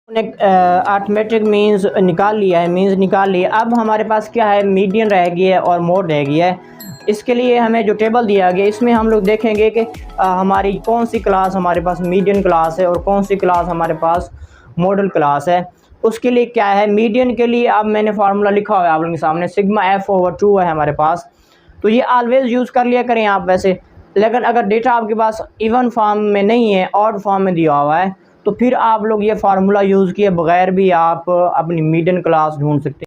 Arithmetic means निकाल लिया है, मीन्स निकाल लिया। अब हमारे पास क्या है, मीडियन रह गया है और मोड रह गया है। इसके लिए हमें जो टेबल दिया गया इसमें हम लोग देखेंगे कि हमारी कौन सी क्लास हमारे पास मीडियन क्लास है और कौन सी क्लास हमारे पास मॉडल क्लास है। उसके लिए क्या है, मीडियन के लिए अब मैंने फार्मूला लिखा हुआ है आप लोगों के सामने, सिग्मा f/2 है हमारे पास। तो ये ऑलवेज़ यूज़ कर लिया करें आप वैसे। लेकिन अगर डेटा आपके पास इवन फॉर्म में नहीं है, ऑड फॉर्म में दिया हुआ है, तो फिर आप लोग ये फार्मूला यूज़ किए बगैर भी आप अपनी मीडियन क्लास ढूंढ सकते हैं।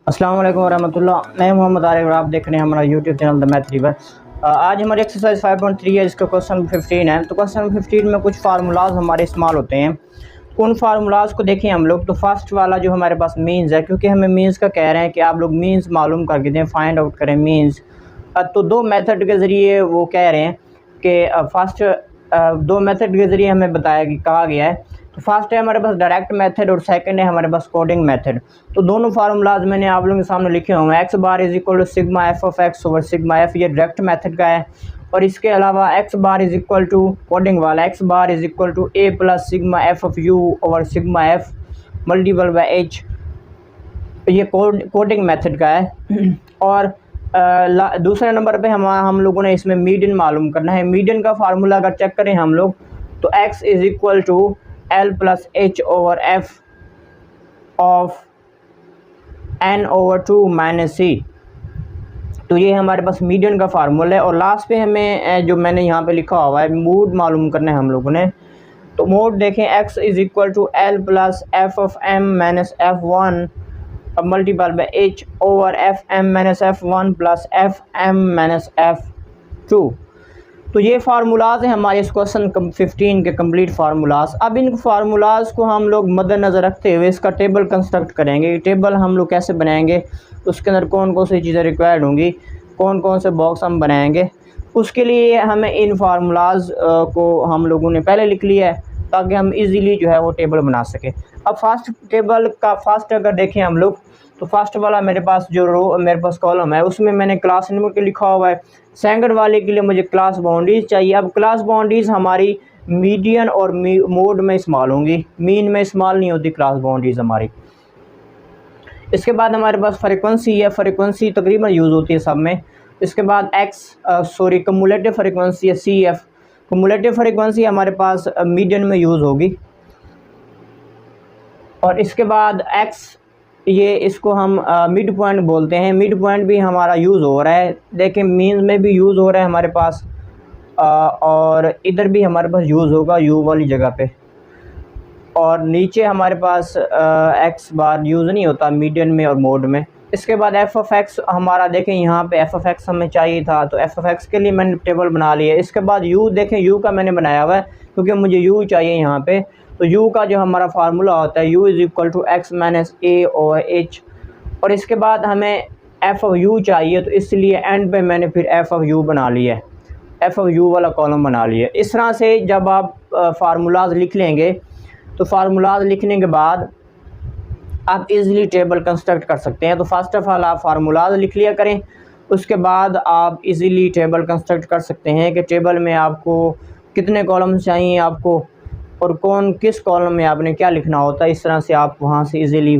अस्सलाम वालेकुम रहमतुल्लाह, मैं मोहम्मद आरिफ और आप देख रहे हैं हमारा YouTube channel the math river. आज हमारी एक्सरसाइज 5.3 है, जिसका क्वेश्चन 15 है। तो क्वेश्चन 15 में कुछ फार्मूलाज हमारे इस्तेमाल होते हैं। उन फार्मूलाज को देखें हम लोग। तो फर्स्ट वाला जो हमारे पास मीन्स है, क्योंकि हमें मीन्स का कह रहे हैं कि आप लोग मीन्स मालूम करके दें, फाइंड आउट करें मीन्स। तो दो मेथड के ज़रिए वो कह रहे हैं कि फर्स्ट दो मेथड के ज़रिए हमें कहा गया है। तो फर्स्ट है हमारे पास डायरेक्ट मेथड और सेकंड है हमारे पास कोडिंग मेथड। तो दोनों फार्मूलाज मैंने आप लोगों के सामने लिखे हुए हैं। X bar is equal to sigma f of x over sigma f, ये डायरेक्ट मेथड का है। और इसके अलावा x bar is equal to coding वाला, x bar is equal to a plus sigma f of u over sigma f multiple by h, ये coding method का है। और दूसरे नंबर पे हम लोगों ने इसमें मीडियन मालूम करना है। मीडियन का फार्मूला अगर चेक करें हम लोग, तो x is equal to l plus h over f of n over 2 minus c. तो ये हमारे पास मीडियन का फार्मूला है। और लास्ट पे हमें जो मैंने यहाँ पे लिखा हुआ है, मोड मालूम करना है हम लोगों ने। तो मोड देखें, x is equal to l plus f of m minus f one अब multiple by h over f m minus f one plus f m minus f two. तो ये फार्मूलाज हैं हमारे इस क्वेश्चन 15 के कंप्लीट फार्मूलाज। अब इन formulas को हम लोग मद्देनज़र रखते हुए इसका टेबल कंस्ट्रक्ट करेंगे। टेबल हम लोग कैसे बनाएंगे, उसके अंदर कौन कौन सी चीज़ें रिक्वायर्ड होंगी, कौन कौन से बॉक्स हम बनाएंगे, उसके लिए हमें इन फार्मूलाज को हम लोगों ने पहले लिख लिया है ताकि हम इजीली जो है वो टेबल बना सकें। अब फर्स्ट टेबल का फर्स्ट अगर देखें हम लोग, तो फर्स्ट वाला मेरे पास जो रो मेरे पास कॉलम है उसमें मैंने क्लास नंबर के लिखा हुआ है। सेकंड वाले के लिए मुझे क्लास बाउंड्रीज चाहिए। अब क्लास बाउंड्रीज हमारी मीडियन और मोड में इस्तेमाल होंगी, मीन में इस्तेमाल नहीं होती क्लास बाउंड्रीज हमारी। इसके बाद हमारे पास फ्रीक्वेंसी है, फ्रीक्वेंसी तकरीबन यूज़ होती है सब में। इसके बाद कम्युलेटिव फ्रीक्वेंसी है CF, कम्युलेटिव फ्रीक्वेंसी हमारे पास मीडियन में यूज़ होगी। और इसके बाद x, ये इसको हम मिड पॉइंट बोलते हैं। मिड पॉइंट भी हमारा यूज़ हो रहा है, देखें मीन में भी यूज़ हो रहा है हमारे पास, और इधर भी हमारे पास यूज़ होगा यू वाली जगह पे। और नीचे हमारे पास x बार यूज़ नहीं होता मीडियन में और मोड में। इसके बाद एफ ऑफ एक्स हमारा देखें, यहाँ पे एफ ऑफ एक्स हमें चाहिए था, तो एफ ऑफ एक्स के लिए मैंने टेबल बना लिया। इसके बाद यू देखें, यू का मैंने बनाया हुआ है क्योंकि मुझे यू चाहिए यहाँ पे। तो यू का जो हमारा फार्मूला होता है, u is equal to x minus a over h. और इसके बाद हमें एफ ऑफ यू चाहिए, तो इसलिए एंड पे मैंने फिर एफ ऑफ यू बना लिया है, एफ ऑफ यू वाला कॉलम बना लिया। इस तरह से जब आप फार्मूलाज लिख लेंगे, तो फार्मूलाज लिखने के बाद आप इजीली टेबल कंस्ट्रक्ट कर सकते हैं। तो फर्स्ट ऑफ ऑल आप फार्मूलाज लिख लिया करें, उसके बाद आप इजीली टेबल कंस्ट्रक्ट कर सकते हैं कि टेबल में आपको कितने कॉलम्स चाहिए आपको, और कौन किस कॉलम में आपने क्या लिखना होता है। इस तरह से आप वहाँ से इजीली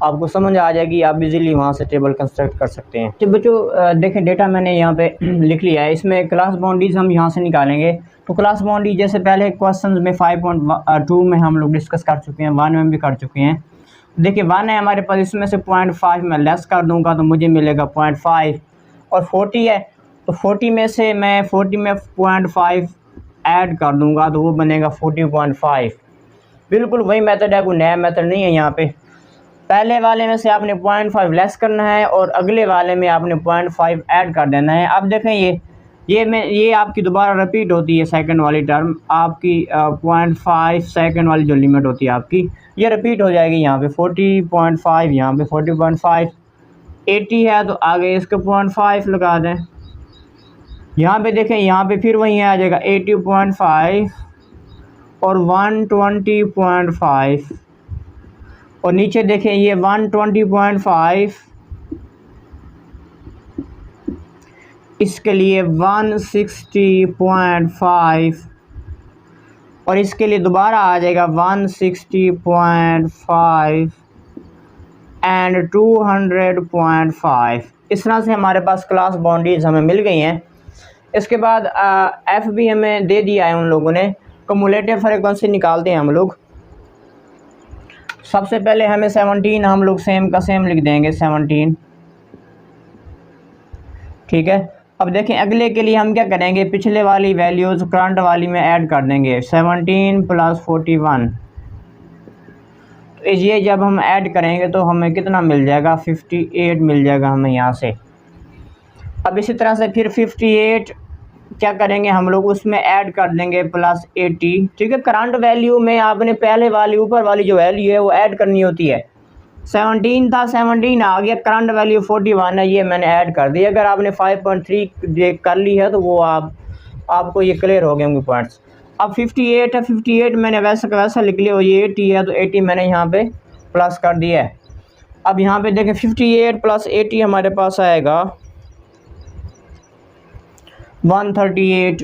आपको समझ आ जाएगी, आप इजीली वहाँ से टेबल कंस्ट्रक्ट कर सकते हैं। तो बच्चों देखें, डेटा मैंने यहाँ पे लिख लिया है। इसमें क्लास बाउंड्रीज हम यहाँ से निकालेंगे। तो क्लास बाउंड्री जैसे पहले क्वेश्चन में 5.2 में हम लोग डिस्कस कर चुके हैं, 1 में भी कर चुके हैं। देखिए 1 है हमारे पास, इसमें से 0.5 मैं लेस कर दूंगा तो मुझे मिलेगा 0.5। और 40 है, तो 40 में से मैं 40 में 0.5 ऐड कर दूंगा तो वो बनेगा 40.5। बिल्कुल वही मेथड है, कोई नया मेथड नहीं है। यहाँ पे पहले वाले में से आपने 0.5 लेस करना है और अगले वाले में आपने 0.5 ऐड कर देना है। अब देखें ये आपकी दोबारा रिपीट होती है, सेकंड वाली टर्म आपकी 0.5 सेकंड वाली जो लिमिट होती है आपकी, ये रिपीट हो जाएगी। यहाँ पे 40.5, यहाँ पे 40.5, 80 है तो आगे इसके 0.5 लगा दें। यहाँ पे देखें, यहाँ पे फिर वही आ जाएगा 80.5 और 120.5, और नीचे देखें ये 120.5 इसके लिए 160.5 और इसके लिए दोबारा आ जाएगा 160.5 एंड 200.5। इस तरह से हमारे पास क्लास बाउंड्रीज हमें मिल गई हैं। इसके बाद एफ भी हमें दे दिया है उन लोगों ने। कम्युलेटिव फ्रीक्वेंसी निकालते हैं हम लोग। सबसे पहले हमें 17 हम लोग सेम का सेम लिख देंगे 17, ठीक है। अब देखें अगले के लिए हम क्या करेंगे, पिछले वाली वैल्यूज़ करंट वाली में ऐड कर देंगे 17 + 41। तो ये जब हम ऐड करेंगे तो हमें कितना मिल जाएगा, 58 मिल जाएगा हमें यहाँ से। अब इसी तरह से फिर 58 क्या करेंगे हम लोग, उसमें ऐड कर देंगे +80, ठीक है। करंट वैल्यू में आपने पहले वाली ऊपर वाली जो वैल्यू है वो ऐड करनी होती है। 17 था, 17 आ गया, करंट वैल्यू 41 है, ये मैंने ऐड कर दी। अगर आपने 5.3 कर ली है तो वो आपको ये क्लियर हो गए होंगे पॉइंट्स। अब 58 है, 58 मैंने वैसा का वैसा लिख लिया, और ये 80 है तो 80 मैंने यहाँ पे प्लस कर दिया है। अब यहाँ पे देखें 58 + 80 हमारे पास आएगा 138।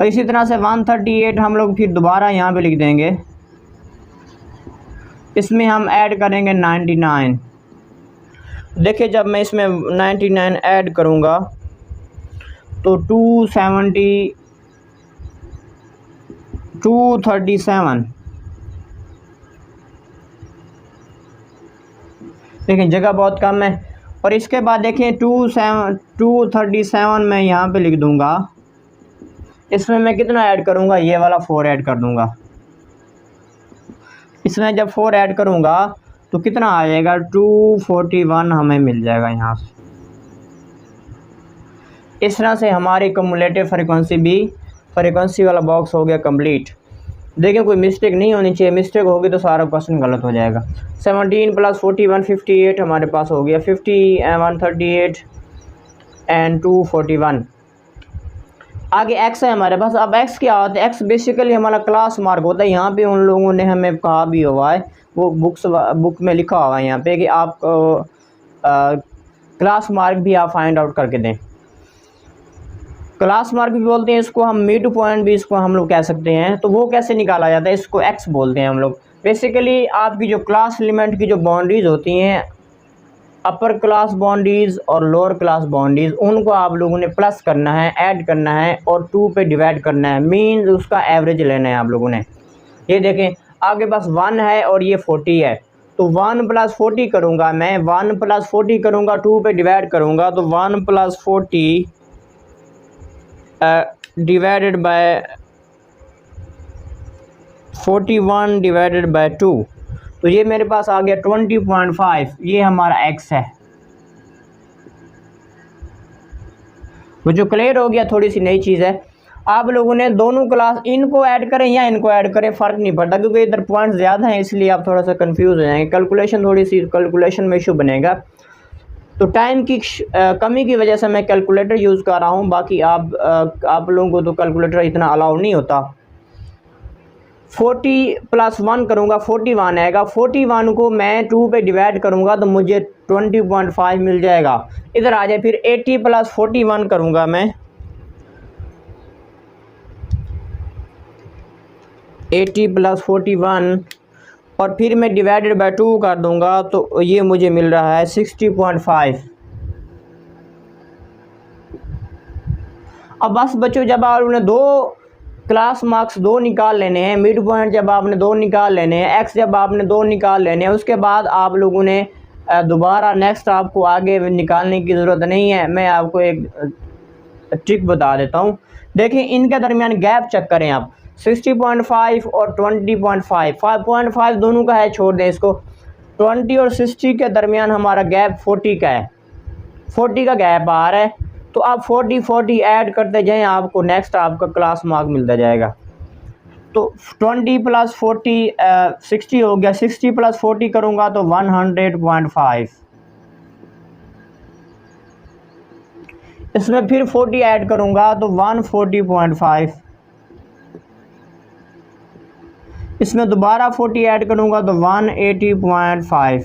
और इसी तरह से 138 हम लोग फिर दोबारा यहाँ पे लिख देंगे। इसमें हम ऐड करेंगे 99। देखिए जब मैं इसमें 99 ऐड करूँगा तो 237। देखिए जगह बहुत कम है। और इसके बाद देखें 237 मैं यहाँ पे लिख दूँगा। इसमें मैं कितना ऐड करूँगा, ये वाला 4 ऐड कर दूँगा। इसमें जब 4 ऐड करूँगा तो कितना आ जाएगा, 241 हमें मिल जाएगा यहाँ से। इस तरह से हमारी कम्युलेटिव फ्रीक्वेंसी वाला बॉक्स हो गया कंप्लीट। देखिए कोई मिस्टेक नहीं होनी चाहिए, मिस्टेक होगी तो सारा क्वेश्चन गलत हो जाएगा। 17 + 41 58 हमारे पास हो गया, 138 एंड 241। आगे x है हमारे पास। अब x क्या होता है, x बेसिकली हमारा क्लास मार्क होता है। यहाँ पे उन लोगों ने हमें कहा भी हुआ है, वो बुक में लिखा हुआ है यहाँ पे कि आप क्लास मार्क भी आप फाइंड आउट करके दें। क्लास मार्क भी बोलते हैं इसको, हम मिड पॉइंट भी इसको हम लोग कह सकते हैं। तो वो कैसे निकाला जाता है, इसको x बोलते हैं हम लोग। बेसिकली आपकी जो क्लास एलिमेंट की जो बाउंड्रीज होती हैं, अपर क्लास बाउंड्रीज और लोअर क्लास बाउंड्रीज, उनको आप लोगों ने प्लस करना है, ऐड करना है और 2 पे डिवाइड करना है। मीन्स उसका एवरेज लेना है आप लोगों ने। ये देखें आपके पास 1 है और ये 40 है, तो 1 + 40 करूँगा मैं, 1 + 40 करूँगा, 2 पे डिवाइड करूँगा तो 1 + 40 डिवाइडेड बाय 41 डिवाइडेड बाय 2, तो ये मेरे पास आ गया 20.5। ये हमारा x है। वो जो क्लियर हो गया, थोड़ी सी नई चीज़ है। आप लोगों ने दोनों क्लास इनको ऐड करें या इनको ऐड करें, फ़र्क नहीं पड़ता, क्योंकि इधर पॉइंट्स ज़्यादा हैं इसलिए आप थोड़ा सा कंफ्यूज हो जाएंगे। कैलकुलेशन में इशू बनेगा। तो टाइम की कमी की वजह से मैं कैलकुलेटर यूज़ कर रहा हूँ। बाकी आप लोगों को तो कैलकुलेटर इतना अलाउ नहीं होता। 40 + 1 करूँगा 41 आएगा। 41 को मैं 2 पे डिवाइड करूँगा तो मुझे 20.5 मिल जाएगा। इधर आ जाए फिर 80 + 41 करूँगा मैं, 80 + 41 और फिर मैं डिवाइडेड बाय 2 कर दूँगा तो ये मुझे मिल रहा है 60.5। अब बस बच्चों, जब आपने दो क्लास मार्क्स 2 निकाल लेने हैं, मिड पॉइंट जब आपने 2 निकाल लेने हैं, एक्स जब आपने 2 निकाल लेने हैं, उसके बाद आप लोगों ने दोबारा नेक्स्ट आपको आगे निकालने की ज़रूरत नहीं है। मैं आपको एक ट्रिक बता देता हूँ। देखिए इनके दरमियान गैप चेक करें आप, 60.5 और 20.5, 5.5 दोनों का है, छोड़ दें इसको। 20 और 60 के दरमियान हमारा गैप 40 का है, 40 का गैप आ रहा है। तो आप 40 ऐड करते जाएं, आपको नेक्स्ट आपका क्लास मार्क मिलता जाएगा। तो 20 + 40 60 हो गया, 60 + 40 करूँगा तो 100.5। इसमें फिर 40 ऐड करूँगा तो 140.5। इसमें दोबारा 40 ऐड करूँगा तो 180.5।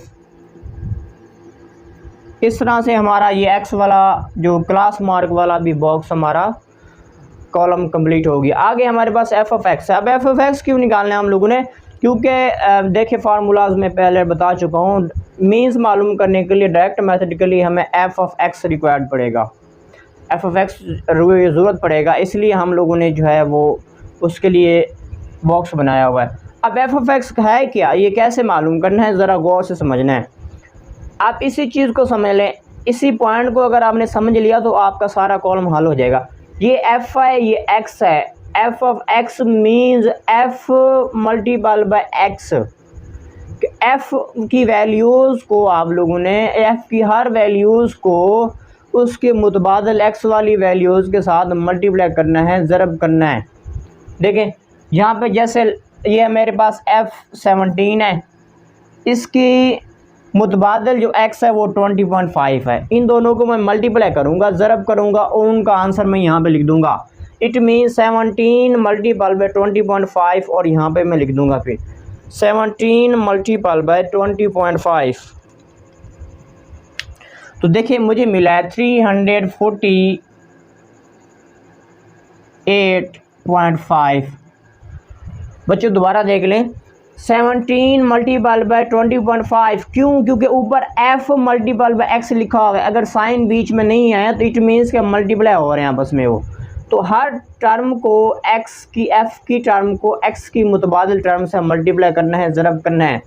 इस तरह से हमारा ये एक्स वाला जो क्लास मार्क वाला भी बॉक्स हमारा कॉलम कंप्लीट हो गया। आगे हमारे पास एफ ऑफ एक्स है। अब एफ ऑफ एक्स क्यों निकालना है हम लोगों ने, क्योंकि देखिए फार्मूलाज में पहले बता चुका हूँ, मीन्स मालूम करने के लिए डायरेक्ट मैथमेटिकली हमें एफ ऑफ एक्स रिक्वायर्ड पड़ेगा, एफ ऑफ एक्स ज़रूरत पड़ेगा, इसलिए हम लोगों ने जो है वो उसके लिए बॉक्स बनाया हुआ है। अब एफ ऑफ एक्स है क्या, ये कैसे मालूम करना है, ज़रा गौर से समझना है। आप इसी चीज़ को समझ लें, इसी पॉइंट को अगर आपने समझ लिया तो आपका सारा कॉलम हल हो जाएगा। ये एफ है, ये एक्स है, F of x means F multiple bye x. F की वैल्यूज़ को आप लोगों ने, एफ की हर वैल्यूज़ को उसके मुतबादल एक्स वाली वैल्यूज़ के साथ मल्टीप्लाई करना है, ज़रब करना है। देखें यहाँ पे जैसे ये मेरे पास F17 है, इसकी मुतबादल जो x है वो 20.5 है। इन दोनों को मैं मल्टीप्लाई करूँगा, ज़रब करूँगा और उनका आंसर मैं यहाँ पे लिख दूँगा। इट मीन 17 मल्टीपल बाय 20.5 और यहाँ पे मैं लिख दूँगा फिर 17 मल्टीपल बाय 20.5। तो देखिए मुझे मिला है 348.5। बच्चों दोबारा देख लें, 17 मल्टीपल बाय 20.5। क्यों, क्योंकि ऊपर f मल्टीपल बाय x लिखा हुआ है। अगर साइन बीच में नहीं है तो इट मीन्स के मल्टीप्लाई हो रहे हैं आपस में वो। तो हर टर्म को x की, f की टर्म को x की मुतबादिल टर्म से मल्टीप्लाई करना है, ज़रब करना है।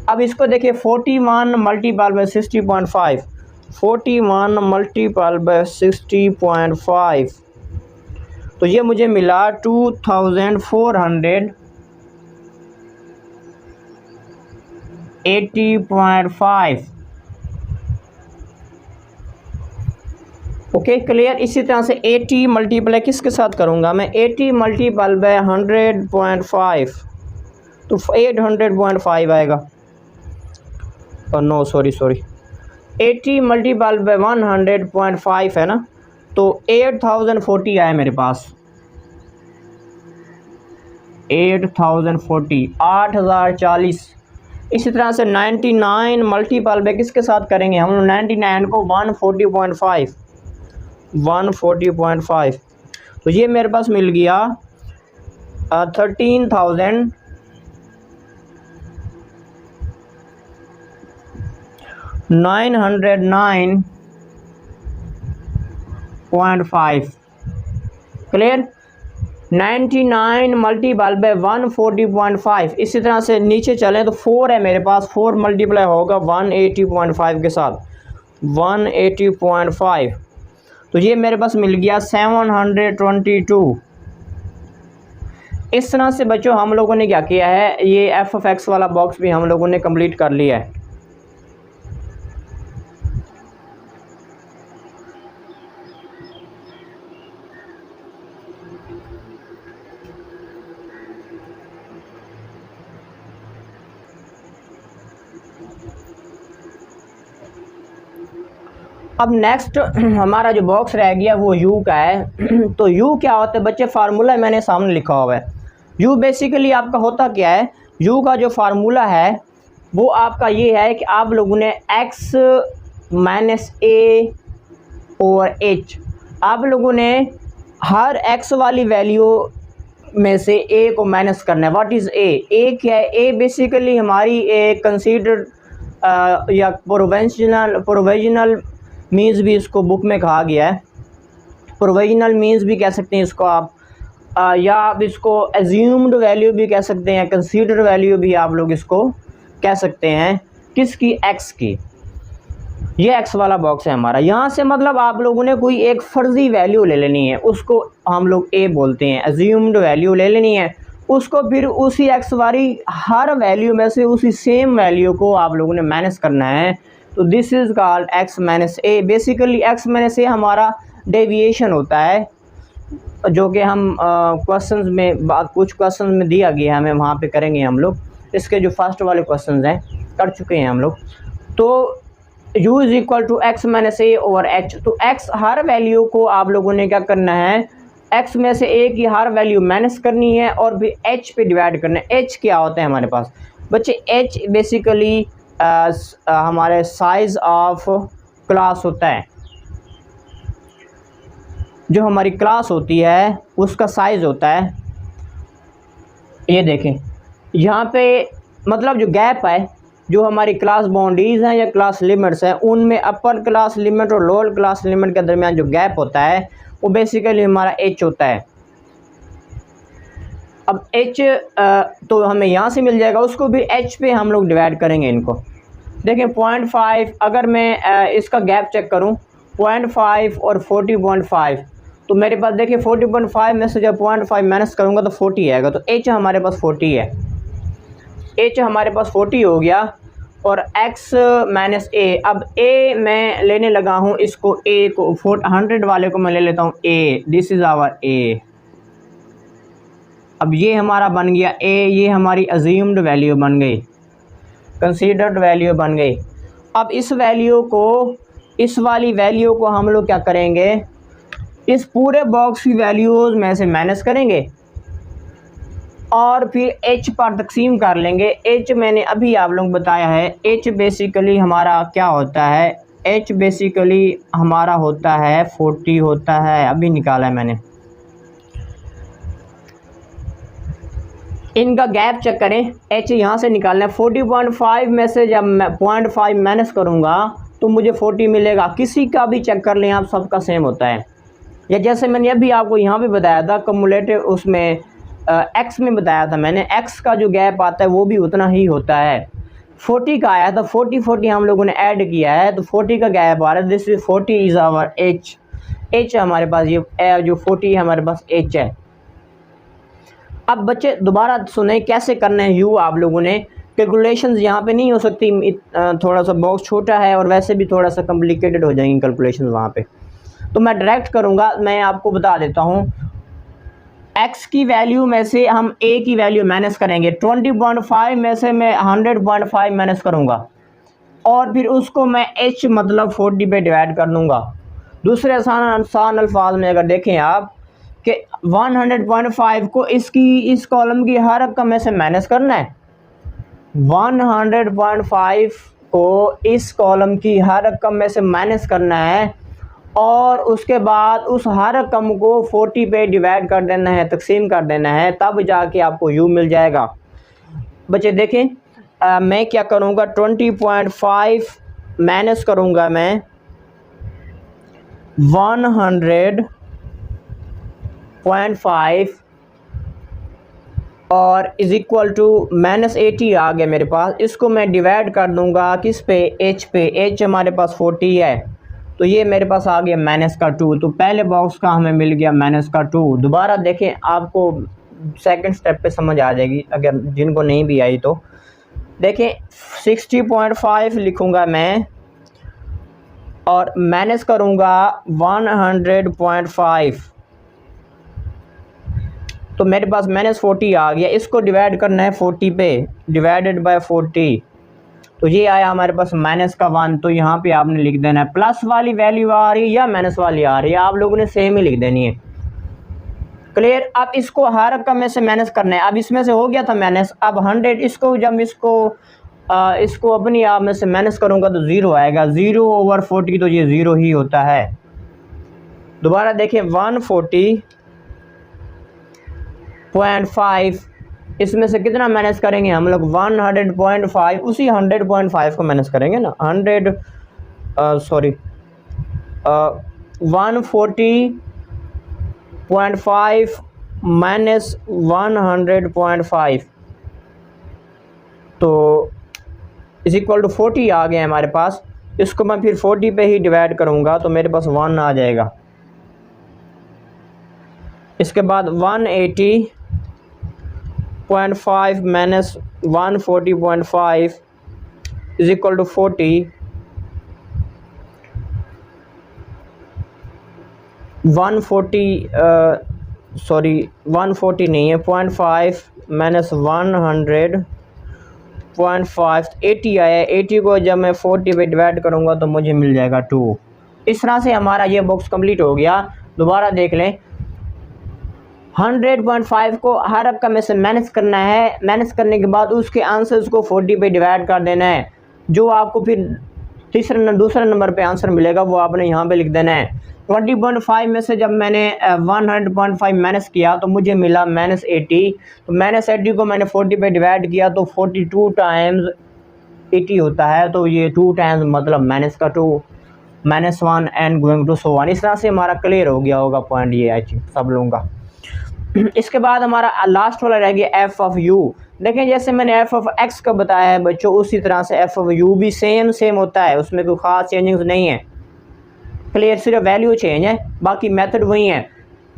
अब इसको देखिए 41 मल्टीपल बाय 60.5, 41 मल्टीपल बाय 60.5, तो ये मुझे मिला 2480.5। Okay clear. इसी तरह से 80 मल्टीप्लाई किसके साथ करूँगा मैं, 80 मल्टीपल बाय 100.5, तो 800.5 आएगा। और नो सॉरी 80 मल्टीपल बाय 100.5 है ना, तो 8040 आया मेरे पास, 8040, 8040। इसी तरह से 99 मल्टीपल बाय किसके साथ करेंगे हम, 99 को 140.5, 140.5, तो ये मेरे पास मिल गया 13,909.5। क्लियर। 99 multiple bye 140.5। इसी तरह से नीचे चलें तो 4 है मेरे पास, 4 मल्टीप्लाई होगा 180.5 के साथ, 180.5, तो ये मेरे पास मिल गया 722। इस तरह से बच्चों हम लोगों ने क्या किया है, ये एफ ऑफ एक्स वाला बॉक्स भी हम लोगों ने कंप्लीट कर लिया है। अब नेक्स्ट हमारा जो बॉक्स रह गया वो यू का है। तो यू क्या होता है बच्चे, फार्मूला मैंने सामने लिखा हुआ है। यू बेसिकली आपका होता क्या है, यू का जो फार्मूला है वो आपका ये है कि आप लोगों ने x माइनस ए और h, आप लोगों ने हर x वाली वैल्यू में से a को माइनस करना है। व्हाट इज़ a क्या है, a बेसिकली हमारी एक कंसीडर्ड या प्रोविजनल मीन्स भी इसको बुक में कहा गया है, प्रोविजनल मीन्स भी कह सकते हैं इसको आप, या आप इसको एज्यूम्ड वैल्यू भी कह सकते हैं, कंसीडर्ड वैल्यू भी आप लोग इसको कह सकते हैं। किसकी, x की। ये x वाला बॉक्स है हमारा। यहाँ से मतलब आप लोगों ने कोई एक फ़र्ज़ी वैल्यू ले लेनी है, उसको हम लोग a बोलते हैं, एज्यूम्ड वैल्यू ले लेनी है, उसको फिर उसी x वाली हर वैल्यू में से उसी सेम वैल्यू को आप लोगों ने माइनस करना है। तो this is called x minus a. Basically x minus a हमारा डेविएशन होता है, जो कि हम क्वेश्चंस में कुछ क्वेश्चंस में दिया गया है, हमें वहाँ पे करेंगे हम लोग। इसके जो फर्स्ट वाले क्वेश्चंस हैं कर चुके हैं हम लोग। तो u is equal to x minus a over h. तो x हर वैल्यू को आप लोगों ने क्या करना है, x में से a की हर वैल्यू माइनस करनी है और फिर h पे डिवाइड करना है। h क्या होता है हमारे पास बच्चे, h बेसिकली हमारे साइज़ ऑफ क्लास होता है, जो हमारी क्लास होती है उसका साइज़ होता है, ये देखें यहाँ पे, मतलब जो गैप है, जो हमारी क्लास बाउंड्रीज़ हैं या क्लास लिमिट्स हैं, उनमें अपर क्लास लिमिट और लोअर क्लास लिमिट के दरमियान जो गैप होता है वो बेसिकली हमारा एच होता है। अब एच तो हमें यहाँ से मिल जाएगा, उसको भी एच पे हम लोग डिवाइड करेंगे इनको। देखें 0.5, अगर मैं इसका गैप चेक करूँ 0.5 और 40.5, तो मेरे पास देखिए 40.5 में से जब 0.5 माइनस करूँगा तो 40 आएगा, तो एच हमारे पास 40 है, एच हमारे पास 40 हो गया। और x माइनस ए, अब a मैं लेने लगा हूँ इसको, a को 100 वाले को मैं ले लेता हूँ a, this is our a। अब ये हमारा बन गया a, ये हमारी अज्यूम्ड वैल्यू बन गई, कंसीडर्ड वैल्यू बन गई। अब इस वैल्यू को, इस वाली वैल्यू को हम लोग क्या करेंगे, इस पूरे बॉक्स की वैल्यूज़ में से माइनस करेंगे और फिर h पर तकसीम कर लेंगे। h मैंने अभी आप लोग बताया है, h बेसिकली हमारा क्या होता है, h बेसिकली हमारा होता है 40 होता है, अभी निकाला है मैंने। इनका गैप चेक करें, h यहाँ से निकालना है, 40.5 में से जब मैं 0.5 माइनस करूँगा तो मुझे 40 मिलेगा। किसी का भी चेक कर लें आप, सबका सेम होता है। या जैसे मैंने अभी आपको यहाँ भी बताया था कम्युलेटिव, उसमें x में बताया था मैंने, x का जो गैप आता है वो भी उतना ही होता है। 40 का आया था, 40 हम लोगों ने ऐड किया है तो 40 का गैप आ रहा है, this is 40 is our h, h हमारे पास ये जो 40 हमारे पास h है। अब बच्चे दोबारा सुने कैसे करना है यू, आप लोगों ने कैलकुलेशंस यहाँ पे नहीं हो सकती, थोड़ा सा बॉक्स छोटा है और वैसे भी थोड़ा सा कॉम्प्लिकेटेड हो जाएंगी कैलकुलेशंस वहाँ पे, तो मैं डायरेक्ट करूँगा। मैं आपको बता देता हूँ, x की वैल्यू में से हम a की वैल्यू माइनस करेंगे, 20.5 में से मैं 100.5 माइनस करूँगा और फिर उसको मैं h मतलब 40 पे डिवाइड कर दूँगा। दूसरे आसान अल्फाज में अगर देखें आप कि 100.5 को इस कॉलम की हर रकम में से माइनस करना है, 100.5 को इस कॉलम की हर रकम में से माइनस करना है और उसके बाद उस हर रकम को 40 पे डिवाइड कर देना है, तकसीम कर देना है, तब जाके आपको यू मिल जाएगा। बच्चे देखें मैं क्या करूँगा, 20.5 माइनस करूँगा मैं 100.5 और इज़ इक्वल टू -80 आ गया मेरे पास। इसको मैं डिवाइड कर दूँगा किस पे, h पे, h हमारे पास 40 है तो ये मेरे पास आ गया -2, तो पहले बॉक्स का हमें मिल गया -2। दोबारा देखें, आपको सेकंड स्टेप पे समझ आ जाएगी, अगर जिनको नहीं भी आई तो देखें। 60.5 लिखूँगा मैं और माइनस करूँगा 100.5, तो मेरे पास -40 आ गया। इसको डिवाइड करना है 40 पे, डिवाइडेड बाय 40, तो ये आया हमारे पास -1। तो यहाँ पे आपने लिख देना है प्लस वाली वैल्यू आ रही है या माइनस वाली आ रही है, आप लोगों ने सेम ही लिख देनी है। क्लियर। अब इसको हर रकम में से माइनस करना है। अब इसमें से हो गया था माइनस, अब 100 इसको जब इसको अपनी आप में से माइनस करूँगा तो 0 आएगा, 0/40 तो ये 0 ही होता है। दोबारा देखें 140.5, इसमें से कितना माइनस करेंगे हम लोग, 100.5, उसी 100.5 को माइनस करेंगे ना, 140.5 माइनस 100.5 तो इज इक्वल टू 40 आ गया हमारे पास। इसको मैं फिर 40 पे ही डिवाइड करूँगा तो मेरे पास 1 आ जाएगा। इसके बाद 180.5 माइनस 140.5 इज इक्वल टू 40। 140 नहीं है, 0.5 माइनस 100.5 80 आया। 80 को जब मैं 40 पे डिवाइड करूँगा तो मुझे मिल जाएगा 2। इस तरह से हमारा ये बॉक्स कंप्लीट हो गया। दोबारा देख लें, 100.5 को हर रकम में से माइनस करना है, माइनस करने के बाद उसके आंसर्स को 40 पे डिवाइड कर देना है, जो आपको फिर दूसरे नंबर पे आंसर मिलेगा, वो आपने यहाँ पे लिख देना है। 20.5 में से जब मैंने 100.5 माइनस किया तो मुझे मिला -80। तो -80 को मैंने 40 पे डिवाइड किया तो 42 टाइम्स 80 होता है। तो ये 2 टाइम्स मतलब -2 -1 एंड गोइंग टू सो 1। इस तरह से हमारा क्लियर हो गया होगा पॉइंट ये आई थिंक सब लोगों का। इसके बाद हमारा लास्ट वाला रह गया एफ ऑफ यू। देखें जैसे मैंने एफ ऑफ एक्स का बताया है बच्चों, उसी तरह से एफ ऑफ यू भी सेम होता है, उसमें कोई ख़ास चेंजिंग्स नहीं है। क्लियर, सिर्फ वैल्यू चेंज है, बाकी मेथड वही है।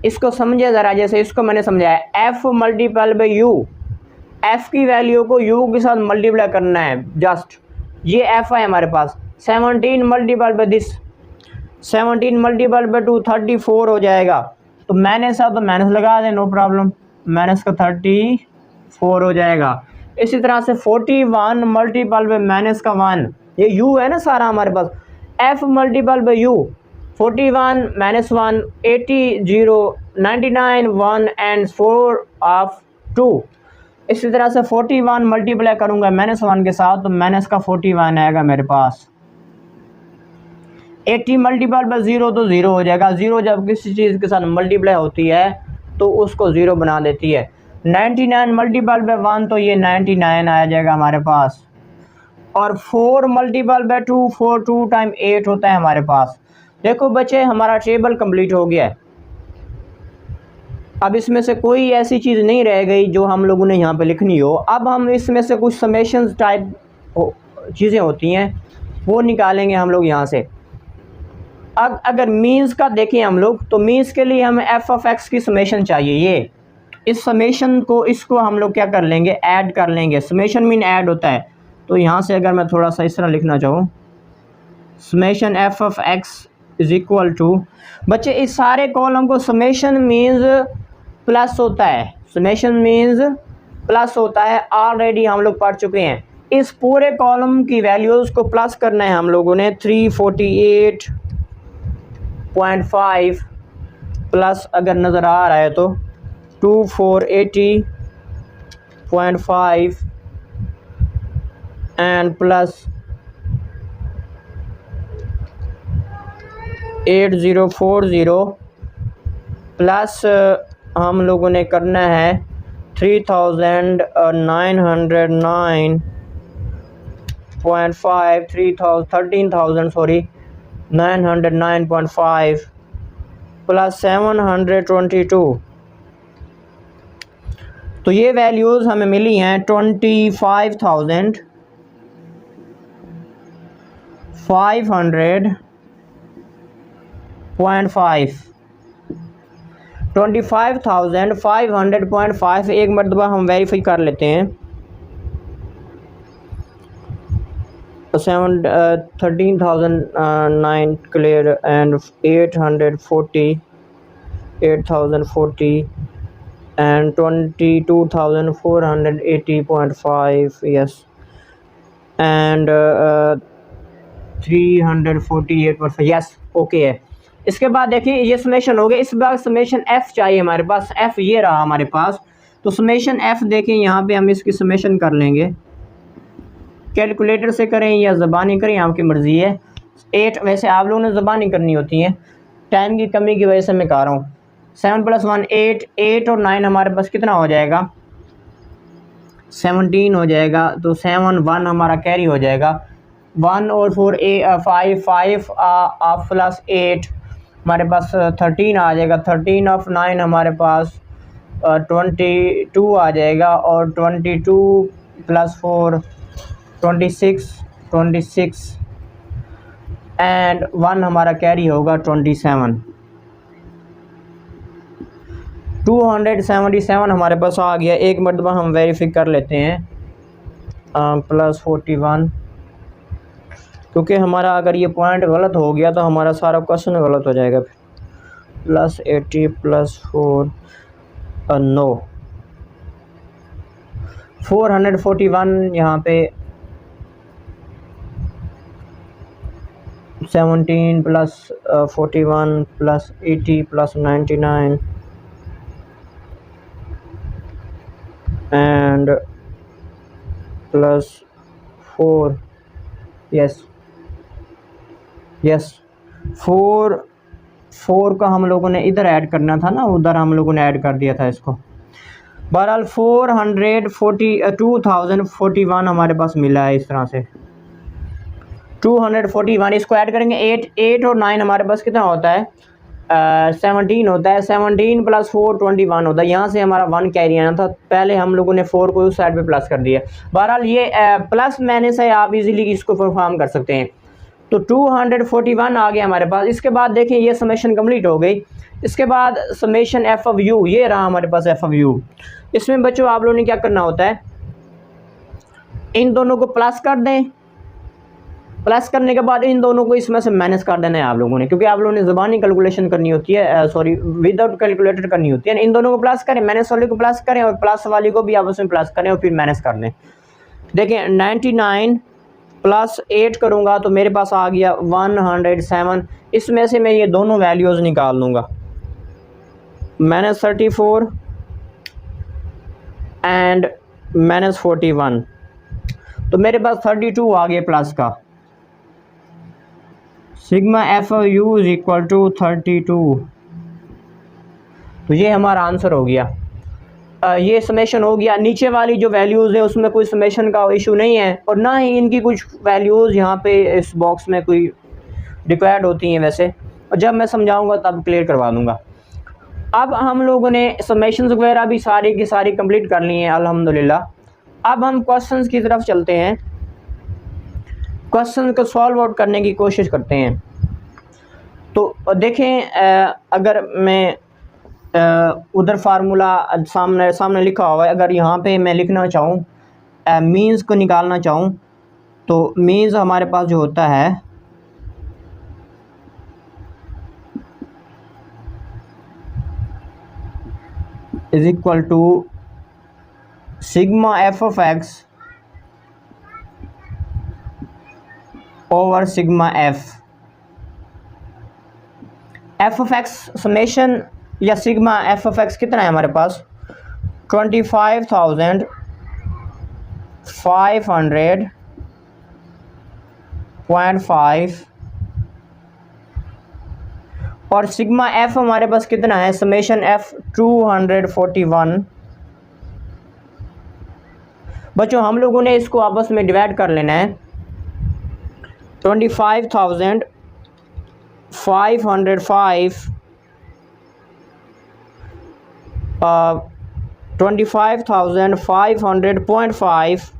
इसको समझे ज़रा, जैसे इसको मैंने समझाया F multiple by you, F की वैल्यू को यू के साथ मल्टीप्लाई करना है जस्ट। ये एफ है हमारे पास। 17 multiple by this, 17 multiple by 2 34 हो जाएगा। तो माइनस है तो माइनस लगा दें, नो प्रॉब्लम, माइनस का 34 हो जाएगा। इसी तरह से 41 मल्टीपल बाई माइनस का 1, ये यू है ना सारा हमारे पास, f multiple by u 41 -1 80 0 99 1 and 4 of 2। इसी तरह से 41 मल्टीप्लाई करूँगा -1 के साथ तो माइनस का 41 आएगा मेरे पास। 80 मल्टीपल बाई 0 तो 0 हो जाएगा। 0 जब किसी चीज़ के साथ मल्टीप्लाई होती है तो उसको 0 बना देती है। 99 मल्टीपल बाई 1 तो ये 99 आ जाएगा हमारे पास। और 4 मल्टीपल बाई 2 4 2 टाइम 8 होता है हमारे पास। देखो बच्चे हमारा टेबल कंप्लीट हो गया है। अब इसमें से कोई ऐसी चीज़ नहीं रह गई जो हम लोगों ने यहाँ पे लिखनी हो। अब हम इसमें से कुछ समेशंस टाइप चीज़ें होती हैं वो निकालेंगे हम लोग यहाँ से। अब अगर मीन्स का देखें हम लोग तो मीन्स के लिए हमें एफ ऑफ एक्स की समेशन चाहिए। ये इस समेशन को इसको हम लोग क्या कर लेंगे, ऐड कर लेंगे। समेशन मीन ऐड होता है। तो यहाँ से अगर मैं थोड़ा सा इस तरह लिखना चाहूँ, summation f of x is equal to, बच्चे इस सारे कॉलम को समेशन मीन्स प्लस होता है, समेशन मीन्स प्लस होता है, ऑलरेडी हम लोग पढ़ चुके हैं। इस पूरे कॉलम की वैल्यूज़ को प्लस करना है हम लोगों ने। 348.5 प्लस अगर नज़र आ रहा है तो 2480.5 एंड प्लस 8040 प्लस हम लोगों ने करना है 13,909.5 प्लस 722। तो ये वैल्यूज़ हमें मिली हैं 25,500.5 25,500.5 एक मरतबा हम वेरीफाई कर लेते हैं। 13,009 clear and 840 and 22,480.5 yes and 348.5 yes okay है। इसके बाद देखिए ये समेशन हो गया। इस बार समेशन एफ़ चाहिए हमारे पास। एफ़ ये रहा हमारे पास। तो समेशन एफ़ देखें यहाँ पे हम इसकी समेशन कर लेंगे। कैलकुलेटर से करें या ज़बानी करें, आपकी मर्ज़ी है। 8 वैसे आप लोगों ने ज़बानी करनी होती है, टाइम की कमी की वजह से मैं कह रहा हूँ। 7 + 1 8, 8 और 9 हमारे पास कितना हो जाएगा, 17 हो जाएगा। तो 7 1 हमारा कैरी हो जाएगा। 1 और 4 5 ऑफ प्लस 8 हमारे पास 13 आ जाएगा। 13 ऑफ 9 हमारे पास 22 आ जाएगा। और 22 + 4 26 एंड 1 हमारा कैरी होगा 27। 277 हमारे पास आ गया। एक मरतबा हम वेरीफाई कर लेते हैं। प्लस 41, क्योंकि हमारा अगर ये पॉइंट गलत हो गया तो हमारा सारा क्वेश्चन गलत हो जाएगा फिर। प्लस 80 + 4 नो 441 यहाँ पे 17 + 41 + 80 + 99 and +4 yes यस, 4 का हम लोगों ने इधर ऐड करना था ना, उधर हम लोगों ने ऐड कर दिया था इसको। बहरहाल 2041 हमारे पास मिला है इस तरह से 241। इसको ऐड करेंगे 8 और 9 हमारे पास कितना होता है 17 होता है। 17 प्लस 4 21 होता है। यहाँ से हमारा 1 कैरी आना था, पहले हम लोगों ने 4 को उस साइड पे प्लस कर दिया। बहरहाल ये प्लस माइनस है, आप इजीली इसको परफॉर्म कर सकते हैं। तो 241 आ गया हमारे पास। इसके बाद देखें ये समेशन कंप्लीट हो गई। इसके बाद समेशन एफ ऑफ यू, ये रहा हमारे पास एफ ऑफ यू। इसमें बच्चों आप लोगों ने क्या करना होता है, इन दोनों को प्लस कर दें, प्लस करने के बाद इन दोनों को इसमें से माइनस कर देना है आप लोगों ने, क्योंकि आप लोगों ने ज़बानी कैलकुलेशन करनी होती है, सॉरी विदाउट कैलकुलेटर करनी होती है। इन दोनों को प्लस करें, माइनस वाले को प्लस करें और प्लस वाली को भी आपस में प्लस करें और फिर माइनस कर दें। देखें 99 प्लस 8 करूँगा तो मेरे पास आ गया 107। इसमें से मैं ये दोनों वैल्यूज़ निकाल लूँगा, -34 एंड -41, तो मेरे पास 32 आ गया प्लस का। Sigma f u is equal to 32। तो ये हमारा आंसर हो गया। ये समेशन हो गया। नीचे वाली जो वैल्यूज़ है उसमें कोई समेशन का इशू नहीं है और ना ही इनकी कुछ वैल्यूज़ यहाँ पे इस बॉक्स में कोई रिक्वायर्ड होती हैं वैसे, और जब मैं समझाऊंगा तब क्लियर करवा दूंगा। अब हम लोगों ने समेशंस वगैरह भी सारी की सारी कंप्लीट कर ली हैं अल्हम्दुलिल्लाह। अब हम क्वेश्चंस की तरफ चलते हैं, क्वेश्चन को सॉल्व आउट करने की कोशिश करते हैं। तो देखें अगर मैं उधर फार्मूला सामने लिखा हुआ है, अगर यहाँ पे मैं लिखना चाहूँ मीन्स को निकालना चाहूँ तो मीन्स हमारे पास जो होता है is equal to sigma f of x over sigma f of x summation या सिग्मा एफ ऑफ एक्स कितना है हमारे पास 25,500.5 और सिग्मा एफ हमारे पास कितना है समेशन एफ 241। बच्चों हम लोगों ने इसको आपस में डिवाइड कर लेना है। 25,505 25,500.5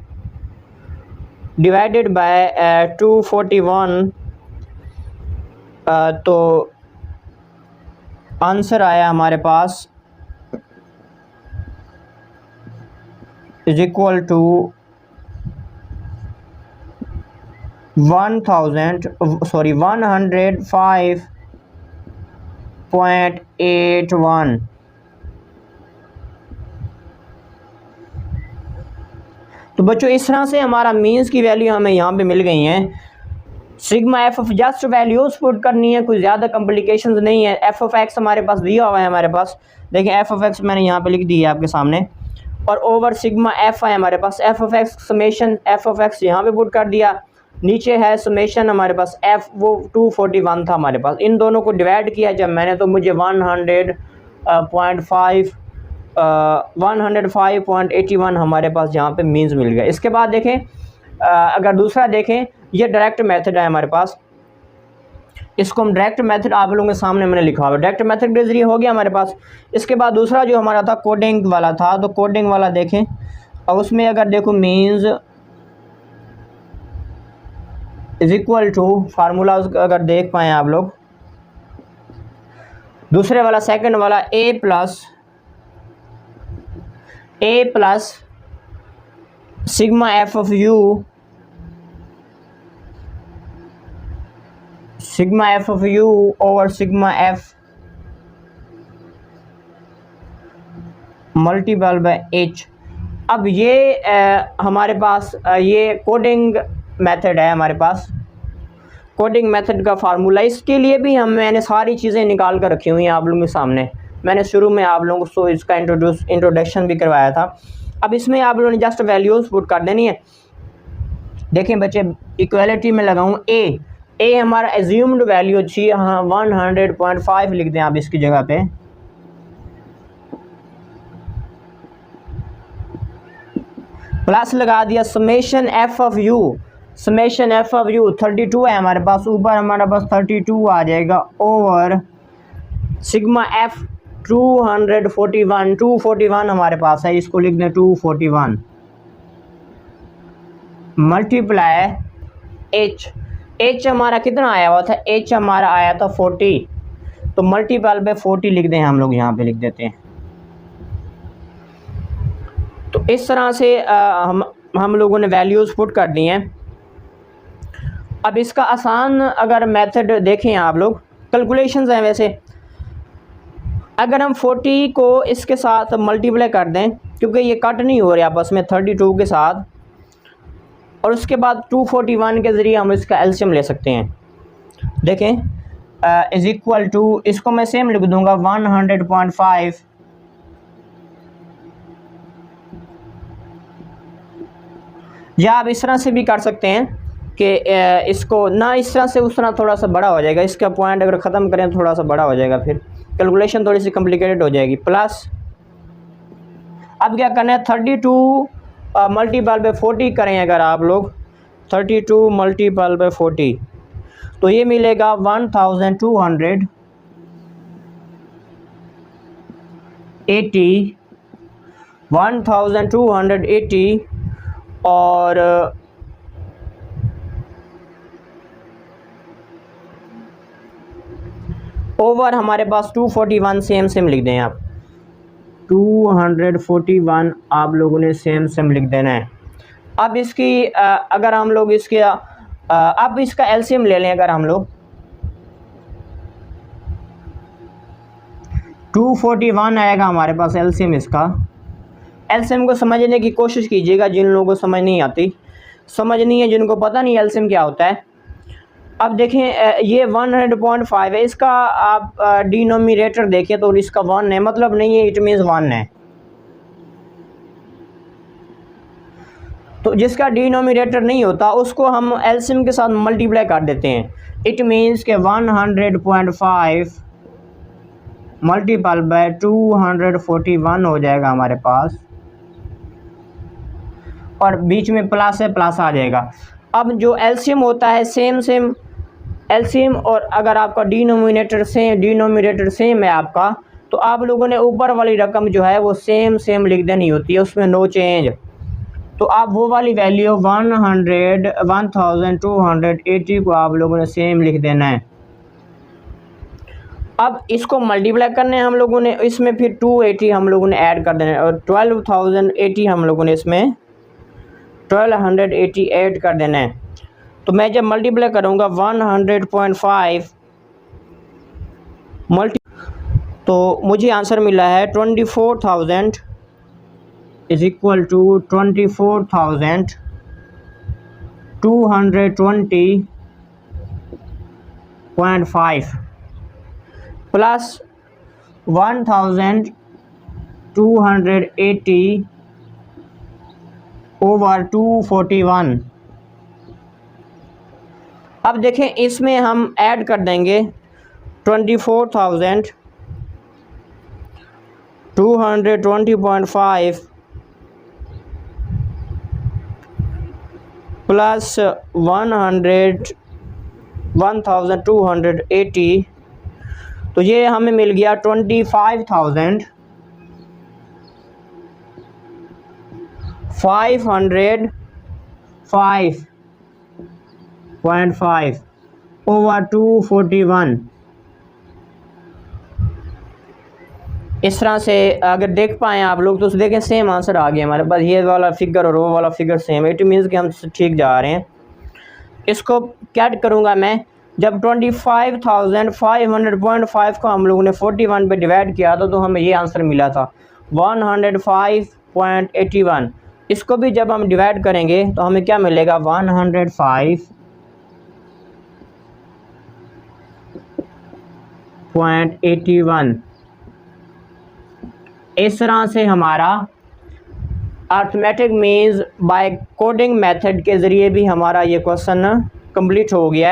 डिवाइडेड बाय 241, तो आंसर आया हमारे पास इज इक्वल टू 105.81। तो बच्चों इस तरह से हमारा मीन्स की वैल्यू हमें यहाँ पे मिल गई हैं। Sigma f of just values put करनी है, कोई ज़्यादा कॉम्प्लिकेशंस नहीं है। एफ ऑफ एक्स हमारे पास दिया हुआ है, हमारे पास देखिए एफ ऑफ एक्स मैंने यहाँ पे लिख दी है आपके सामने, और ओवर सिग्मा एफ है हमारे पास। F of x summation f of x यहाँ पे पुट कर दिया, नीचे है समेशन हमारे पास एफ, वो 241 था हमारे पास। इन दोनों को डिवाइड किया जब मैंने तो मुझे 105.81 हमारे पास यहाँ पे मीन्स मिल गया। इसके बाद देखें अगर दूसरा देखें, ये डायरेक्ट मेथड है हमारे पास, इसको हम डायरेक्ट मेथड आप लोगों के सामने मैंने लिखा हुआ है, डायरेक्ट मेथड के जरिए हो गया हमारे पास। इसके बाद दूसरा जो हमारा था कोडिंग वाला था, तो कोडिंग वाला देखें और उसमें अगर देखो means is equal to formula अगर देख पाएँ आप लोग, दूसरे वाला सेकंड वाला a plus sigma f of u over sigma f multiple by h. अब ये हमारे पास ये कोडिंग मेथड है हमारे पास, कोडिंग मेथड का फार्मूला। इसके लिए भी मैंने सारी चीज़ें निकाल कर रखी हुई हैं आप लोगों के सामने। मैंने शुरू में आप लोगों को इसका इंट्रोडक्शन भी करवाया था। अब इसमें आप लोगों ने जस्ट वैल्यूज़ पुट कर देनी है। देखें बच्चे, इक्वालिटी में लगाऊँ ए, ए हमारा एज्यूम्ड वैल्यू थी, हाँ 100.5 लिख दें आप इसकी जगह पे। प्लस लगा दिया summation f of you, summation f of you 32 है हमारे पास, ऊपर हमारे पास 32 आ जाएगा ओवर सिग्मा एफ 241 हमारे पास है, इसको लिख दें 241 मल्टीप्लाई एच हमारा कितना आया हुआ था, एच हमारा आया था 40, तो मल्टीपल पे 40 लिख दें हम लोग, यहाँ पे लिख देते हैं। तो इस तरह से हम लोगों ने वैल्यूज़ पुट कर दी हैं। अब इसका आसान अगर मेथड देखें आप लोग, कैलकुलेशंस हैं वैसे, अगर हम 40 को इसके साथ मल्टीप्लाई कर दें, क्योंकि ये कट नहीं हो रहा आपस में 32 के साथ, और उसके बाद 241 के ज़रिए हम इसका एलसीएम ले सकते हैं। देखें इज़ इक्वल टू, इसको मैं सेम लिख दूंगा 100.5 या आप इस तरह से भी कर सकते हैं कि इसको ना इस तरह से उस तरह थोड़ा सा बड़ा हो जाएगा, इसका पॉइंट अगर ख़त्म करें तो थोड़ा सा बड़ा हो जाएगा, फिर कैलकुलेशन थोड़ी सी कॉम्प्लिकेटेड हो जाएगी। प्लस अब क्या करना है, 32 मल्टीपल पे 40 करें अगर आप लोग, 32 मल्टीपल पे 40 तो ये मिलेगा 1280 1280 और ओवर हमारे पास 241 सेम लिख दें आप, 241 आप लोगों ने सेम लिख देना है। अब इसकी अगर हम लोग इसके अब इसका एलसीएम ले लें, अगर हम लोग 241 आएगा हमारे पास एलसीएम, इसका एलसीएम को समझने की कोशिश कीजिएगा, जिन लोगों को समझ नहीं आती, समझनी है जिनको पता नहीं एलसीएम क्या होता है। अब देखें ये 100.5 है, इसका आप डिनोमिनेटर देखें तो इसका 1 है, मतलब नहीं है, इट मीन्स 1 है। तो जिसका डिनोमिनेटर नहीं होता उसको हम एलसीएम के साथ मल्टीप्लाई कर देते हैं, इट मीन्स के 100.5 मल्टीपल बाय 241 हो जाएगा हमारे पास, और बीच में प्लस है, प्लस आ जाएगा। अब जो एलसीएम होता है सेम एलसीएम, और अगर आपका डिनोमिनेटर सेम है आपका, तो आप लोगों ने ऊपर वाली रकम जो है वो सेम लिख देनी होती है, उसमें नो चेंज। तो आप वो वाली वैल्यू 1280 को आप लोगों ने सेम लिख देना है। अब इसको मल्टीप्लाई करने हम लोगों ने, इसमें फिर 280 हम लोगों ने ऐड कर देना है, और 1280 हम लोगों ने इसमें 1280 ऐड कर देना है। तो मैं जब मल्टीप्लाई करूँगा 100.5 तो मुझे आंसर मिला है 24,000 is equal to 24,220.5 plus 1,280 over 241। अब देखें इसमें हम ऐड कर देंगे 24,220.5 प्लस 1,280, तो ये हमें मिल गया 25,505.5 ओवर 241। इस तरह से अगर देख पाएँ आप लोग तो देखें सेम आंसर आ गया हमारे पास, ये वाला फिगर और वो वाला फिगर सेम, इट मीन्स कि हम ठीक जा रहे हैं। इसको क्या करूँगा मैं, जब 25,500.5 को हम लोगों ने 41 पे डिवाइड किया था तो हमें ये आंसर मिला था 105.81। इसको भी जब हम डिवाइड करेंगे तो हमें क्या मिलेगा 105.81। इस तरह से हमारा arithmetic means by coding method के ज़रिए भी हमारा ये क्वेश्चन कंप्लीट हो गया है।